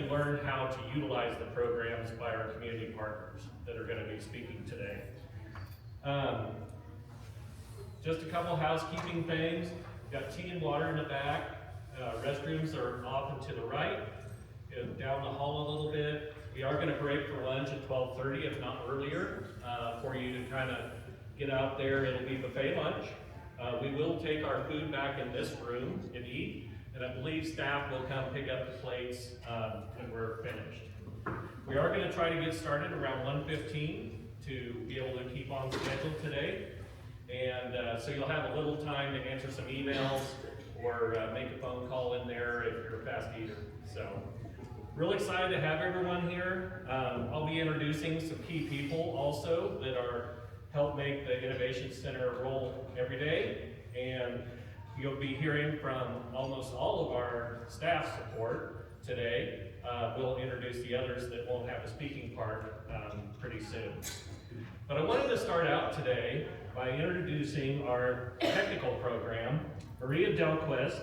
and learn how to utilize the programs by our community partners that are going to be speaking today. Just a couple housekeeping things. We've got tea and water in the back. Restrooms are off and to the right. Down the hall a little bit. We are going to break for lunch at 12:30, if not earlier, for you to kind of get out there. It'll be buffet lunch. We will take our food back in this room and eat, and I believe staff will come pick up the plates when we're finished. We are going to try to get started around 1:15 to be able to keep on schedule today, and so you'll have a little time to answer some emails or make a phone call in there if you're a fast eater. So, real excited to have everyone here. I'll be introducing some key people also that help make the Innovation Center roll every day, and you'll be hearing from almost all of our staff support today. We'll introduce the others that won't have a speaking part pretty soon. But I wanted to start out today by introducing our technical program. Maria Delquist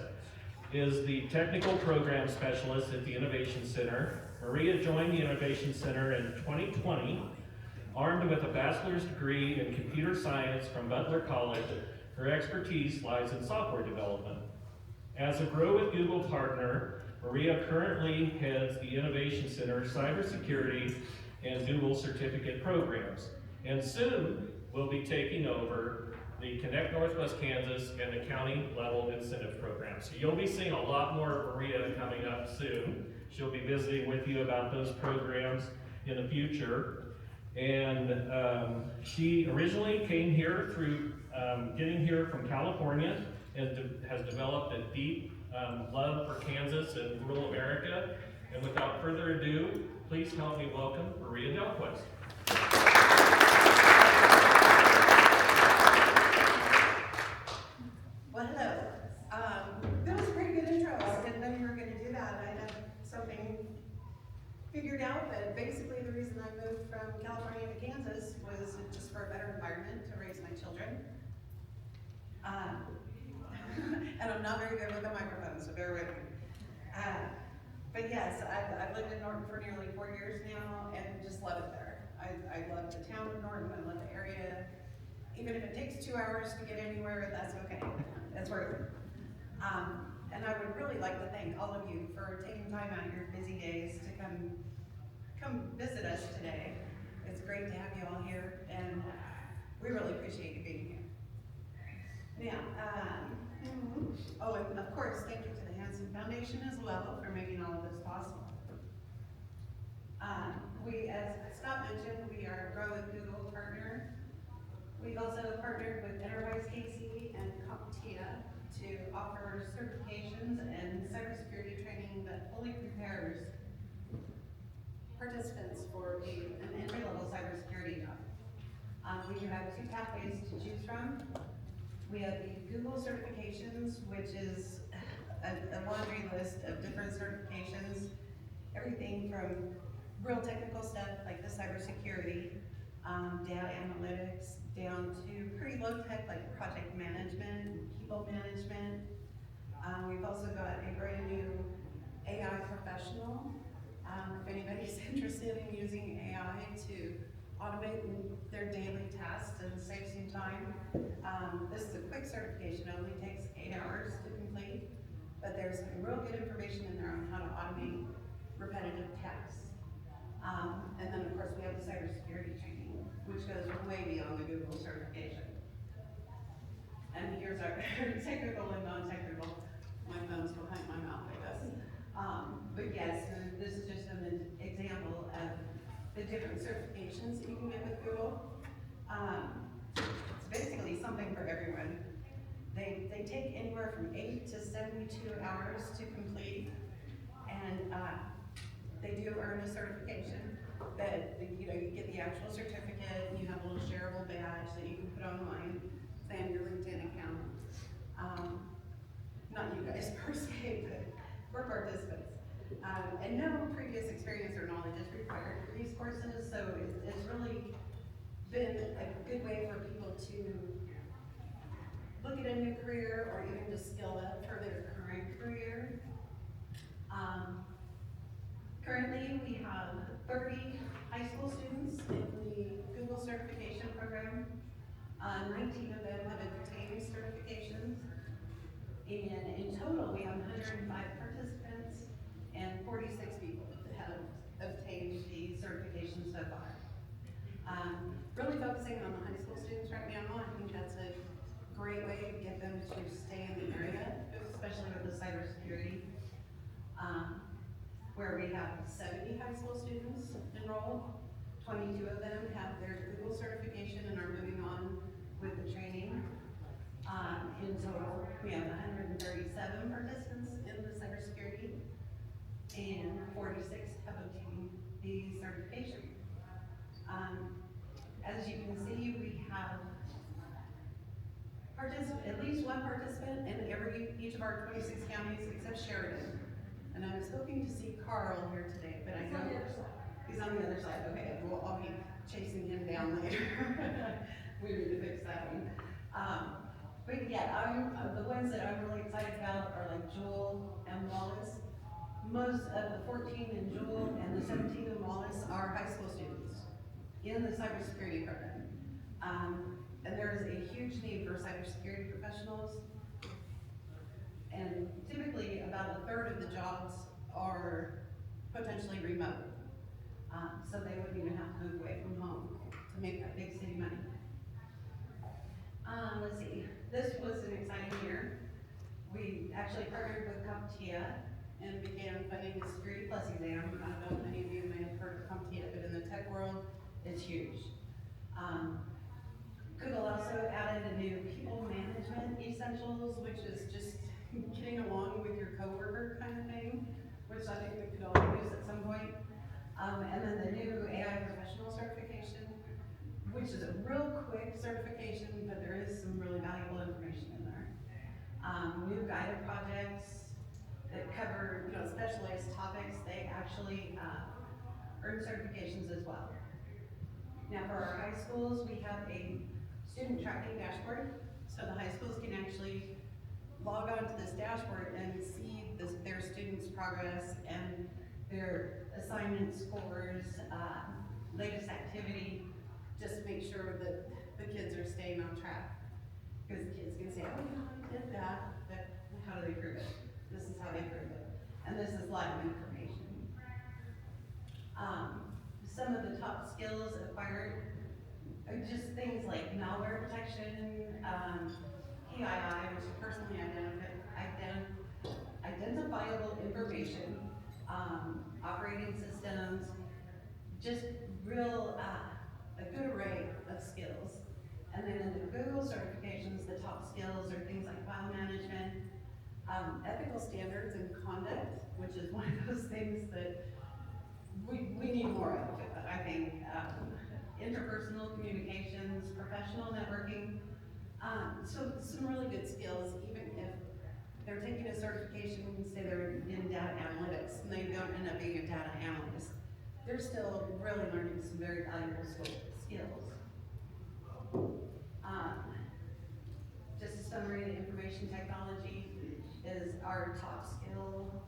is the Technical Program Specialist at the Innovation Center. Maria joined the Innovation Center in 2020, armed with a bachelor's degree in computer science from Butler College. Her expertise lies in software development. As a Grow with Google partner, Maria currently heads the Innovation Center Cybersecurity and Google certificate programs, and soon will be taking over the Connect Northwest Kansas and the county level incentive program. So you'll be seeing a lot more of Maria coming up soon. She'll be visiting with you about those programs in the future. And she originally came here through getting here from California and has developed a deep love for Kansas and rural America. And without further ado, please help me welcome Maria Delquist. Well, hello. That was a pretty good intro. I didn't know you were going to do that. I had something figured out, but basically the reason I moved from California to Kansas was just for a better environment to raise my children. And I'm not very good with the microphone, so bear with me. But yes, I've lived in Norton for nearly 4 years now and just love it there. I love the town of Norton, I love the area. Even if it takes 2 hours to get anywhere, that's okay. It's worth it. And I would really like to thank all of you for taking time out of your busy days to come visit us today. It's great to have you all here, and we really appreciate you being here. Now, oh, and of course, thank you to the Hansen Foundation as well for making all of this possible. As Scott mentioned, we are a Grow with Google partner. We've also partnered with Enterprise KC and CompTIA to offer certifications and cybersecurity training that fully prepares participants for an entry-level cybersecurity job. We have 2 pathways to choose from. We have the Google certifications, which is a laundry list of different certifications, everything from real technical stuff like the cybersecurity, data analytics, down to pretty low tech like project management, people management. We've also got a brand new AI professional. If anybody's interested in using AI to automate their daily tasks and save some time, this is a quick certification. It only takes 8 hours to complete, but there's some real good information in there on how to automate repetitive tasks. And then of course we have the cybersecurity training, which goes way beyond the Google certification. And here's our technical and non-technical. My phone's behind my mouth, I guess. But yes, this is just an example of the different certifications that you can get with Google. It's basically something for everyone. They take anywhere from 8 to 72 hours to complete, and they do earn a certification that you get the actual certificate, and you have a little shareable badge that you can put online, say on your LinkedIn account. Not you guys per se, but for participants. And no previous experience or knowledge is required for these courses, so it's really been a good way for people to look at a new career or even to skill up for their current career. Currently, we have 30 high school students in the Google certification program. 19 of them have obtained certifications. And in total, we have 105 participants and 46 people that have obtained the certification so far. Really focusing on the high school students right now, I think that's a great way to get them to stay in the area, especially with the cybersecurity. Where we have 70 high school students enrolled, 22 of them have their Google certification and are moving on with the training. In total, we have 137 participants in the cybersecurity, and 46 have obtained the certification. As you can see, we have at least one participant in each of our 26 counties except Sheridan. And I was hoping to see Carl here today, but I know he's on the other side. Okay, well, I'll be chasing him down later. We need to fix that one. But yeah, the ones that I'm really excited about are like Jewel and Wallace. Most of the 14 in Jewel and the 17 in Wallace are high school students in the cybersecurity program. And there is a huge need for cybersecurity professionals. And typically about a third of the jobs are potentially remote. So they wouldn't even have to move away from home to make that big city money. Let's see, this was an exciting year. We actually partnered with CompTIA and began funding the Security Plus exam. I don't know if many of you may have heard of CompTIA, but in the tech world, it's huge. Google also added a new people management essentials, which is just getting along with your coworker kind of thing, which I think we could all use at some point. And then the new AI professional certification, which is a real quick certification, but there is some really valuable information in there. New guided projects that cover specialized topics, they actually earn certifications as well. Now for our high schools, we have a student tracking dashboard, so the high schools can actually log on to this dashboard and see their students' progress and their assignment scores, latest activity, just to make sure that the kids are staying on track. Because the kids can say, oh, I did that, but how do they prove it? This is how they prove it. And this is live information. Some of the top skills acquired are just things like malware protection, PII, which is personally identifiable information, operating systems, just real, a good array of skills. And then in the Google certifications, the top skills are things like file management, ethical standards and conduct, which is one of those things that we need more of, I think. Interpersonal communications, professional networking. So some really good skills, even if they're taking a certification and say they're in data analytics and they don't end up being a data analyst. They're still really learning some very valuable skills. Just a summary, information technology is our top skill,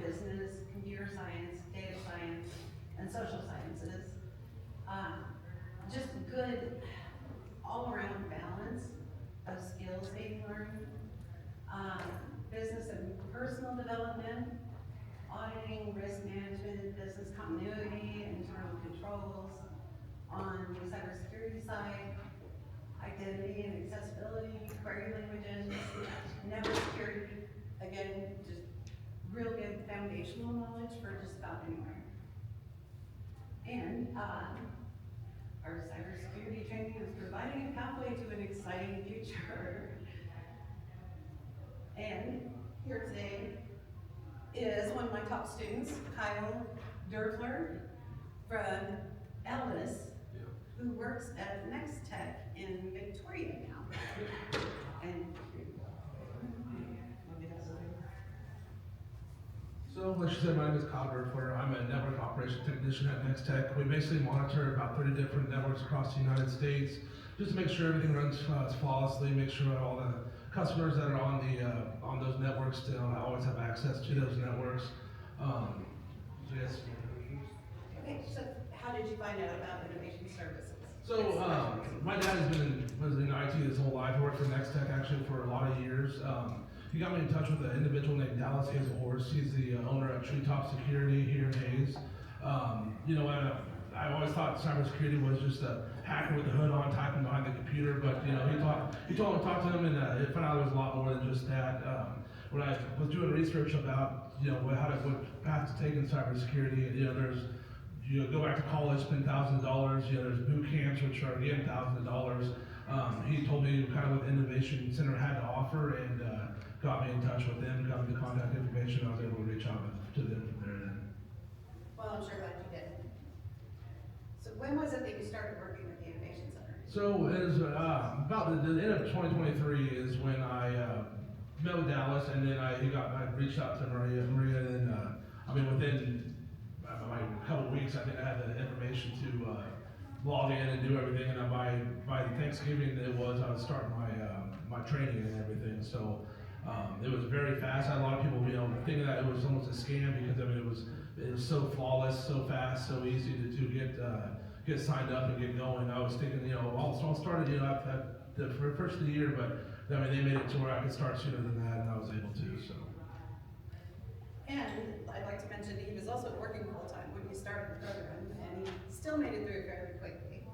business, computer science, data science, and social sciences. Just a good all-around balance of skills being learned. Business and personal development, auditing, risk management, business continuity, internal controls. On the cybersecurity side, identity and accessibility, query languages, network security. Again, just real good foundational knowledge for just about anywhere. And our cybersecurity training is providing a pathway to an exciting future. And here today is one of my top students, Kyle Derfler from Ellis, who works at Next Tech in Victoria now. And So, like she said, my name is Kyle Derfler. I'm a network operations technician at Next Tech. We basically monitor about 30 different networks across the United States, just to make sure everything runs flawlessly, make sure that all the customers that are on those networks still always have access to those networks. Yes. Okay, so how did you find out about innovation services? So, my dad was in IT his whole life. He worked for Next Tech actually for a lot of years. He got me in touch with an individual named Dallas Hayes-Horst. He's the owner of Treetop Security here in Hayes. You know, I always thought cybersecurity was just a hacker with the hood on, typing behind the computer. But you know, he told me to talk to him, and it found out there was a lot more than just that. When I was doing research about what path to take in cybersecurity, you go back to college, spend thousands of dollars. There's boot camps, which are again thousands of dollars. He told me kind of what the Innovation Center had to offer, and got me in touch with them, got me the contact information. I was able to reach out to them from there. Well, I'm sure glad you did. So when was it that you started working with the Innovation Center? So it was about the end of 2023 is when I met with Dallas, and then I reached out to Maria, and then within a couple weeks, I think I had the information to log in and do everything, and by Thanksgiving I was starting my training and everything. So it was very fast. I had a lot of people thinking that it was almost a scam because it was so flawless, so fast, so easy to get signed up and get going. I was thinking I'll start it at the first of the year, but they made it to where I could start sooner than that, and I was able to. So. And I'd like to mention he was also working full-time when he started the program, and he still made it through fairly quickly.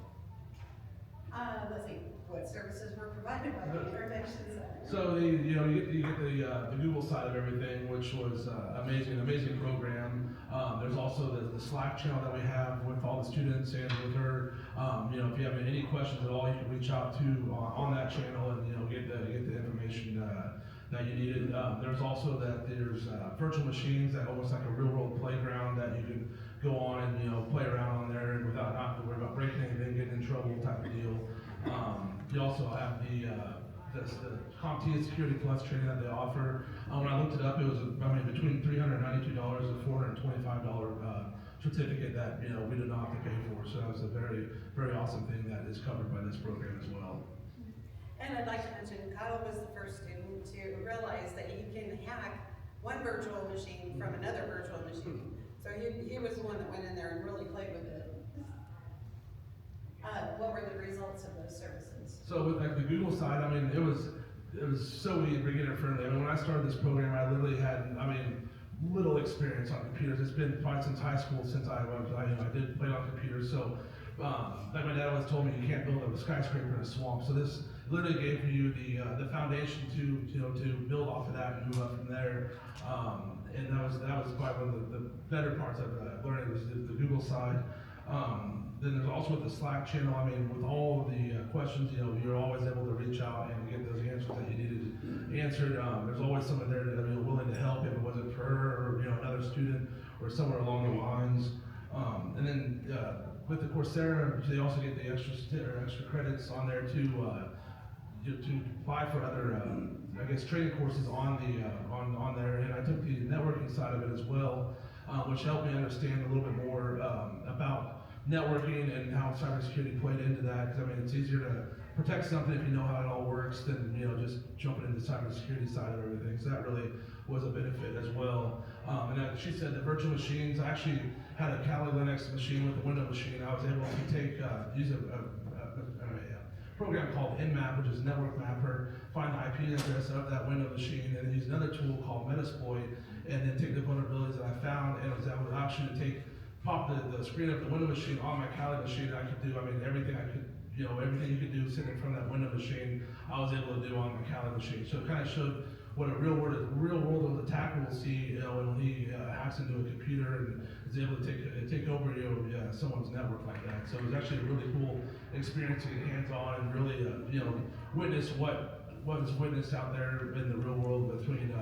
Let's see, what services were provided by the Innovation Center? So you get the Google side of everything, which was amazing program. There's also the Slack channel that we have with all the students and with her. If you have any questions at all, you can reach out to on that channel and get the information that you needed. There's also there's virtual machines that almost like a real world playground that you can go on and play around on there and without not to worry about breaking anything, getting in trouble type of deal. You also have the CompTIA Security Plus training that they offer. When I looked it up, it was between $392 and $425 certificate that we do not have to pay for. So that was a very awesome thing that is covered by this program as well. And I'd like to mention, Kyle was the first student to realize that you can hack one virtual machine from another virtual machine. So he was the one that went in there and really played with it. What were the results of those services? So with the Google side, it was so beginner friendly. When I started this program, I literally had little experience on computers. It's been probably since high school since I did play on computers. So like my dad always told me, you can't build a skyscraper in a swamp. So this literally gave you the foundation to build off of that and move up from there. And that was probably one of the better parts of learning was the Google side. Then there's also with the Slack channel, with all of the questions, you're always able to reach out and get those answers that you needed answered. There's always someone there that willing to help if it wasn't for her or another student or somewhere along the lines. And then with the Coursera, they also get the extra credits on there to apply for other training courses on there. And I took the networking side of it as well, which helped me understand a little bit more about networking and how cybersecurity played into that. Because it's easier to protect something if you know how it all works than just jumping into the cybersecurity side of everything. So that really was a benefit as well. And she said the virtual machines. I actually had a Kali Linux machine with a Windows machine. I was able to use a program called Nmap, which is a network mapper, find the IP address of that Windows machine, and then use another tool called Metasploit, and then take the vulnerabilities that I found, and was able to actually pop the screen of the Windows machine on my Kali machine. I could do, everything I could, everything you could do sitting from that Windows machine, I was able to do on my Kali machine. So it kind of showed what a real world attacker will see, when he hacks into a computer and is able to take over someone's network like that. So it was actually a really cool experience to get hands-on and really witness what was witnessed out there in the real world between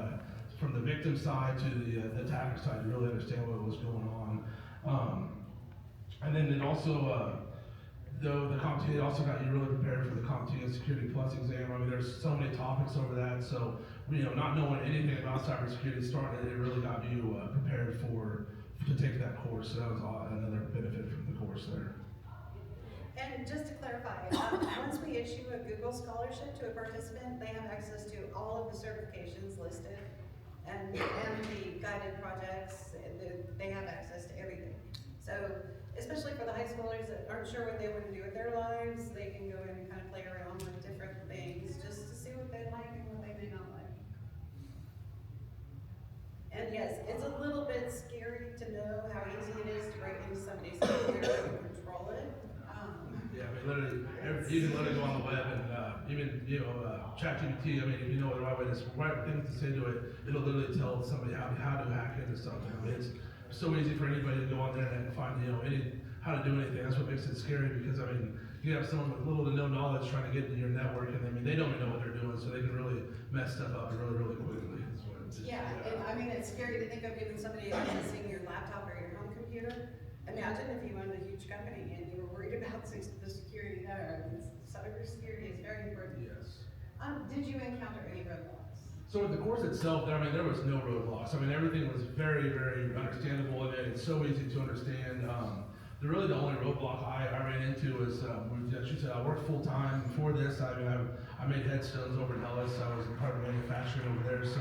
from the victim side to the attacker side to really understand what was going on. And then it also, though the CompTIA also got you really prepared for the CompTIA Security Plus exam. There's so many topics over that, so not knowing anything about cybersecurity started, it really got you prepared to take that course. So that was another benefit from the course there. And just to clarify, once we issue a Google scholarship to a participant, they have access to all of the certifications listed and the guided projects, they have access to everything. So, especially for the high schoolers that aren't sure what they want to do with their lives, they can go in and kind of play around with different things, just to see what they like and what they may not like. And yes, it's a little bit scary to know how easy it is to break into somebody's computer and control it. Yeah, I mean, literally, you can literally go on the web and, even, ChatGPT, I mean, if you know the right things to say to it, it'll literally tell somebody how to hack into something. I mean, it's so easy for anybody to go on there and find, how to do anything. That's what makes it scary, because, I mean, you have someone with little to no knowledge trying to get into your network, and I mean, they don't even know what they're doing, so they can really mess stuff up really, really quickly. Yeah, and I mean, it's scary to think of giving somebody accessing your laptop or your home computer. Imagine if you owned a huge company and you were worried about the security there. I mean, cybersecurity is very important. Yes. Did you encounter any roadblocks? So with the course itself, I mean, there was no roadblocks. I mean, everything was very, very understandable, and it's so easy to understand. The only roadblock I ran into was, she said, I worked full time. Before this, I made headstones over in Ellis. I was part of manufacturing over there. So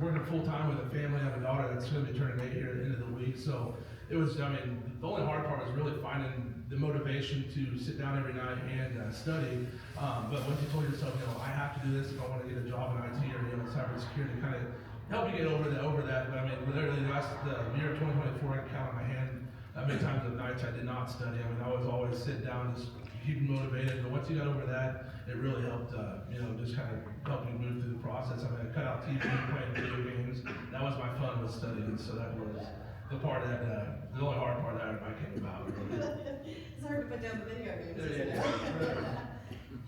working full time with a family. I have a daughter that's going to be turning 8 here at the end of the week. So it was, I mean, the only hard part was really finding the motivation to sit down every night and study. But once you told yourself, I have to do this if I want to get a job in IT or cybersecurity, kind of help you get over that. But I mean, literally the year 2024, I can count on my hand many times of nights I did not study. I mean, I was always sitting down, just keep motivated. But once you got over that, it really helped, just kind of help you move through the process. I mean, I cut out TV, playing video games. That was my fun with studying. So that was the part that, the only hard part that I came about. It's hard to put down the video games. Yeah.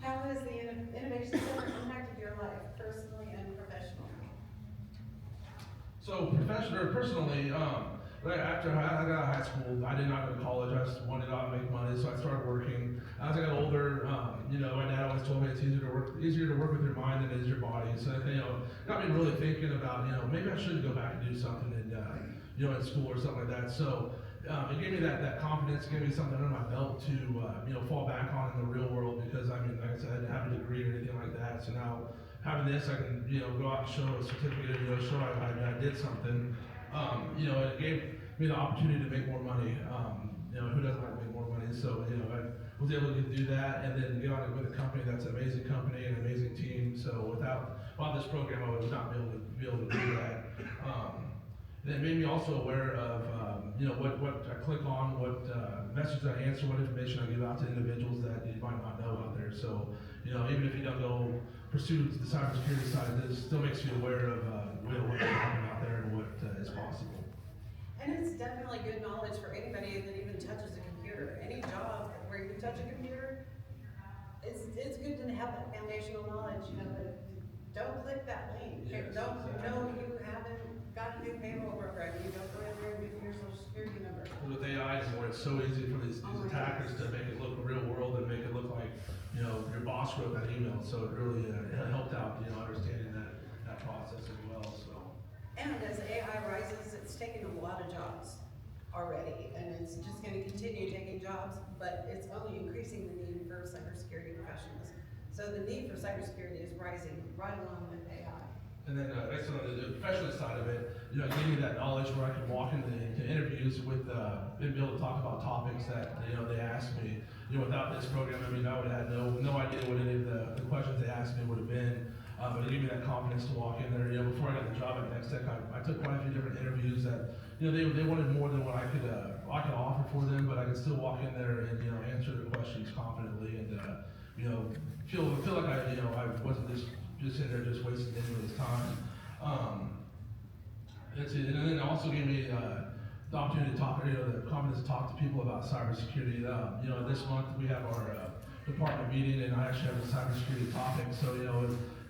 How has the Innovation Center impacted your life, personally and professionally? So personally, right after I got out of high school, I did not go to college. I just wanted to go out and make money, so I started working. As I got older, my dad always told me it's easier to work with your mind than it is your body. So got me really thinking about, maybe I should go back and do something in school or something like that. So it gave me that confidence, gave me something under my belt to fall back on in the real world, because I mean, like I said, I didn't have a degree or anything like that. So now having this, I can go out and show a certificate, show I did something. It gave me the opportunity to make more money. Who doesn't want to make more money? So, I was able to do that, and then get on with a company that's an amazing company and an amazing team. So without this program, I would not be able to do that. And it made me also aware of, what I click on, what messages I answer, what information I give out to individuals that you might not know out there. So, even if you don't go pursue the cybersecurity side, it still makes you aware of what's happening out there and what is possible. And it's definitely good knowledge for anybody that even touches a computer. Any job where you touch a computer, it's good to have that foundational knowledge, but don't click that link. Yes, Don't exactly. know you haven't got a new payroll program. You don't go in there and give your social security number. With AI, where it's so easy for these attackers to make it look real world and make it look like, your boss wrote that email. So it really helped out, understanding that process as well. So. And as AI rises, it's taken a lot of jobs already, and it's just going to continue taking jobs, but it's only increasing the need for cybersecurity professionals. So the need for cybersecurity is rising right along with AI. And then next on the professional side of it, it gave me that knowledge where I can walk into interviews with, and be able to talk about topics that they asked me. Without this program, I mean, I would have had no idea what any of the questions they asked me would have been. But it gave me that confidence to walk in there. Before I got the job at Next Tech, I took quite a few different interviews that they wanted more than what I could offer for them, but I could still walk in there and answer the questions confidently and feel like I wasn't just in there just wasting anybody's time. That's it. And then it also gave me the opportunity to talk, the confidence to talk to people about cybersecurity. This month we have our department meeting, and I actually have a cybersecurity topic. So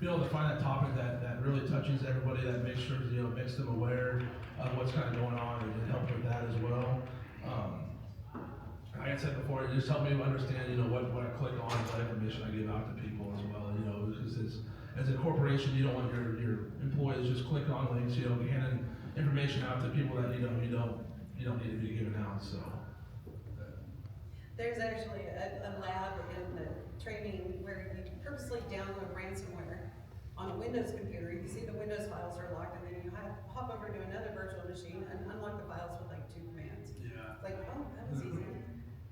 be able to find that topic that really touches everybody, that makes sure makes them aware of what's kind of going on, and help with that as well. Like I said before, it just helped me understand what I click on, what information I give out to people as well. Because as a corporation, you don't want your employees just clicking on links, handing information out to people that you don't need to be giving out. So. There's actually a lab in the training where you purposely download ransomware on a Windows computer, you see the Windows files are locked, and then you hop over to another virtual machine and unlock the files with like 2 commands. Yeah. Like, oh, that was easy.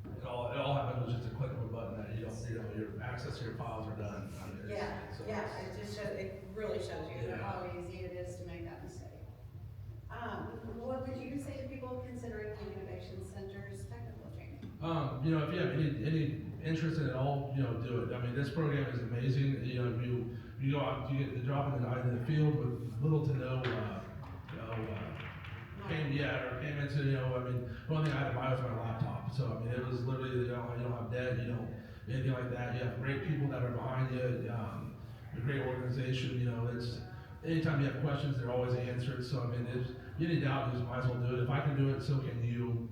It all happens with just a click of a button that you don't, your access to your files are done. I mean, It just it really shows you Yeah. how easy it is to make that mistake. What would you say to people considering the Innovation Center's technical training? If you have any interest in it all, do it. I mean, this program is amazing. You go out, you get the drop in the field with little to no, payments. I mean, the only thing I had to buy was my laptop. So I mean, it was literally, you don't have debt, anything like that. You have great people that are behind you. A great organization. It's anytime you have questions, they're always answered. So I mean, if you need doubt, you just might as well do it. If I can do it, so can you.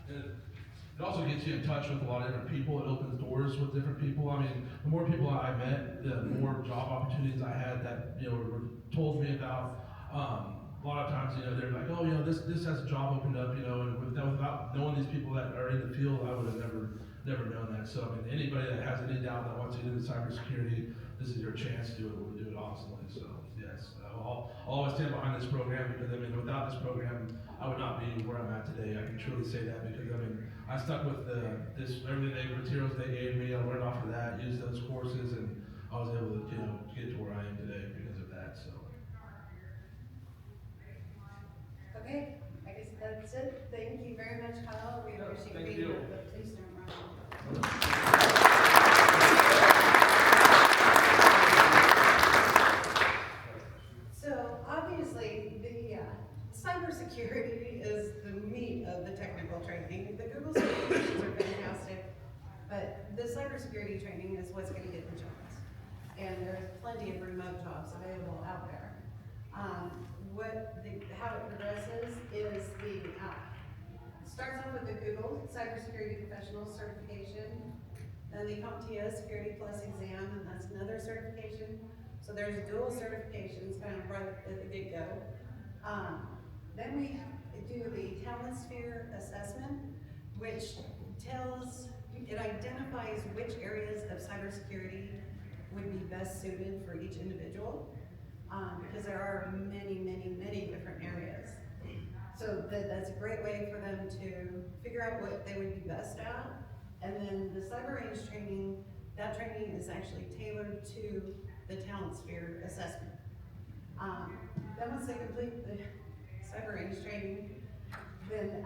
It also gets you in touch with a lot of different people. It opens doors with different people. I mean, the more people I met, the more job opportunities I had that were told me about. A lot of times, they're like, oh, this has a job opened up, and without knowing these people that are in the field, I would have never known that. So I mean, anybody that has any doubt that wants to get into cybersecurity, this is your chance to do it. We'll do it awesomely. So yes, I'll always stand behind this program because I mean, without this program, I would not be where I'm at today. I can truly say that because I mean, I stuck with everything materials they gave me. I learned off of that, used those courses, and I was able to get to where I am today because of that. So. Okay, I guess that's it. Thank you very much, Kyle. We appreciate Thank being you. here, but please don't run. So obviously, the cybersecurity is the meat of the technical training. The Google certifications are fantastic, but the cybersecurity training is what's going to get the jobs. And there's plenty of remote jobs available out there. How it progresses is starts off with the Google Cybersecurity Professional Certification, then the CompTIA Security Plus exam, and that's another certification. So there's dual certifications kind of right at the get-go. Then we do the Talent Sphere assessment, which identifies which areas of cybersecurity would be best suited for each individual. Because there are many, many, many different areas. So that's a great way for them to figure out what they would be best at. And then the cyber range training, that training is actually tailored to the Talent Sphere assessment. Then once they complete the cyber range training, then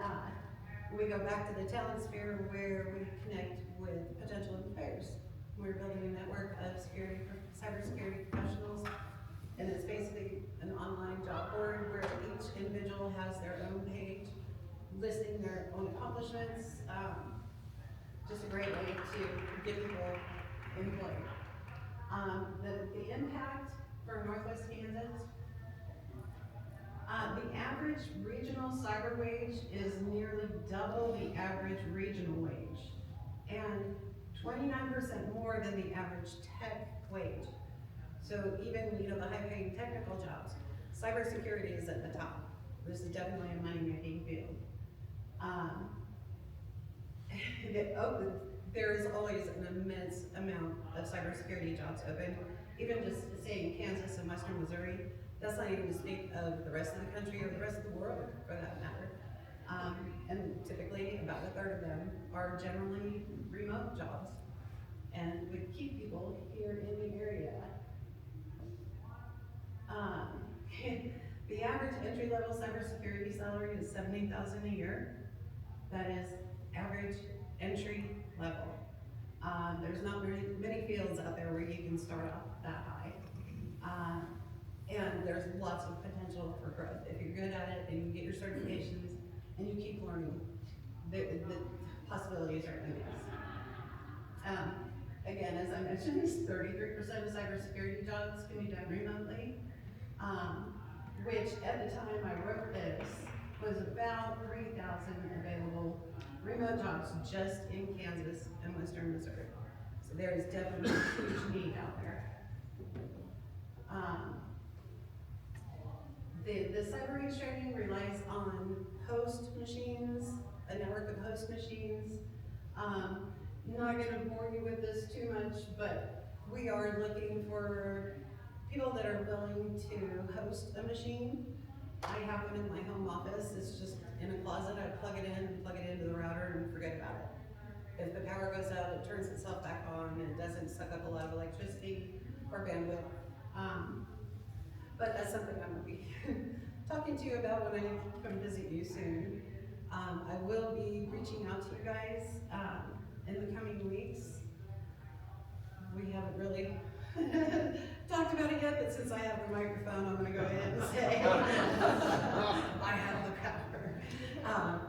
we go back to the Talent Sphere where we connect with potential employers. We're building a network of cybersecurity professionals. And it's basically an online job board where each individual has their own page listing their own accomplishments. Just a great way to get people employed. The impact for Northwest Kansas, the average regional cyber wage is nearly double the average regional wage and 29% more than the average tech wage. So even, the high-paying technical jobs, cybersecurity is at the top. This is definitely a money-making field. There is always an immense amount of cybersecurity jobs open. Even just saying Kansas and Western Missouri, that's not even to speak of the rest of the country or the rest of the world, for that matter. And typically, about a third of them are generally remote jobs and would keep people here in the area. The average entry-level cybersecurity salary is $70,000 a year. That is average entry level. There's not many fields out there where you can start off that high. And there's lots of potential for growth. If you're good at it and you get your certifications and you keep learning, the possibilities are endless. Again, as I mentioned, 33% of cybersecurity jobs can be done remotely. Which at the time I wrote this was about 3,000 available remote jobs just in Kansas and Western Missouri. So there is definitely a huge need out there. The cyber range training relies on host machines, a network of host machines. I'm not going to bore you with this too much, but we are looking for people that are willing to host a machine. I have one in my home office, it's just in a closet, I plug it in, plug it into the router and forget about it. If the power goes out, it turns itself back on, and it doesn't suck up a lot of electricity or bandwidth. But that's something I'm gonna be talking to you about when I come visit you soon. I will be reaching out to you guys, in the coming weeks. We haven't really talked about it yet, but since I have the microphone, I'm gonna go ahead and say, I have the power.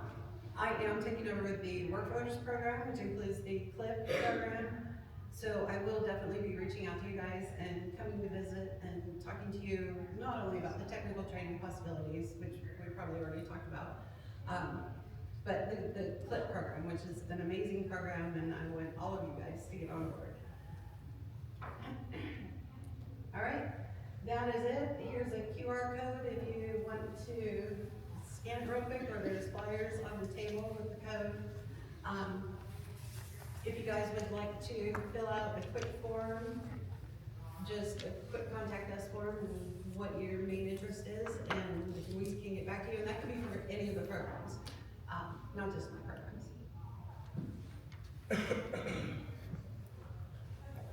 I am taking over the workforce program, which includes the CLIP program. So I will definitely be reaching out to you guys and coming to visit and talking to you, not only about the technical training possibilities, which we probably already talked about, but the CLIP program, which is an amazing program, and I want all of you guys to get on board. All right, that is it. Here's a QR code if you want to scan it real quick, or there's flyers on the table with the code. If you guys would like to fill out a quick form, just a quick contact us form, and what your main interest is, and we can get back to you, and that could be for any of the programs, not just my program.